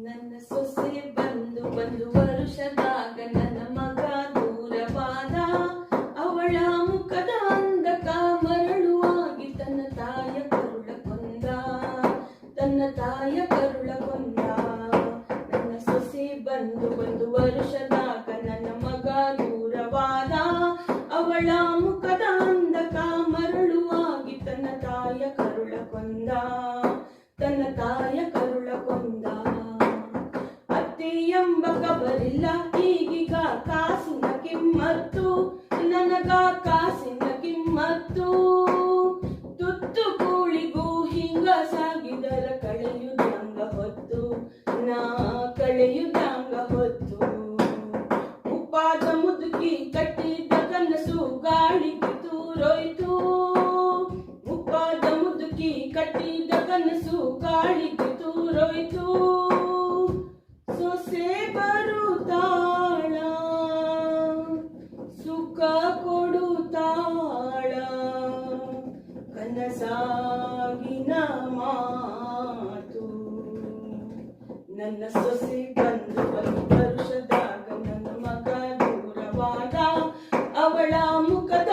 ನನ್ನ ಸೊಸೆ ಬಂದು ವರುಷದಾಗ ನನ್ನ ಮಗ ದೂರವಾದ. ಅವಳ ಮುಖದ ಅಂದಕ ಮರಳುವಾಗಿ ತನ್ನ ತಾಯ ಕರುಳ ಕೊಂದ. ನನ್ನ ಸೊಸೆ ಬಂದು ವರುಷದಾಗ ನನ್ನ ಮಗ ದೂರವಾದ. ಅವಳ ಮುಖದ ಅಂದಕ ಮರಳುವಾಗಿ ತನ್ನ ತಾಯ ಕರುಳ ಕೊಂದ. ಎಂಬ ಕಬರಿಲ್ಲ ಈಗೀಗ ಕಾಸಿನ ಕಿಮ್ಮತ್ತು, ನನಗ ಕಾಸಿನ ಕಿಮ್ಮತ್ತು. ತುತ್ತು ಕೂಳಿಗೂ ಹಿಂಗ ಸಾಗಿದರ ಕಳೆಯುದಂಗ ಹೊತ್ತು, ನಾ ಕಳೆಯುದಂಗ ಹೊತ್ತು. ಉಪ್ಪಾದ ಮುದುಕಿ ಕಟ್ಟಿದ್ದ ಕನಸು ಗಾಳಿಗೆ ತೂರೋಯ್ತು. ಉಪ್ಪಾದ ಮುದುಕಿ ಕಟ್ಟಿದ್ದ ಕನಸು ಗಾಳಿಗೆ ತೂರೋಯ್ತು. ಸೊಸೆ ಬರುತ್ತಾಳ, ಸುಖ ಕೊಡುತ್ತಾಳ, ಕನಸಾಗಿನ ಮಾತು. ನನ್ನ ಸೊಸೆ ಬಂದು ವರುಷದಾಗ ನನ್ನ ಮಗ ದೂರವಾದ. ಅವಳ ಮುಖದ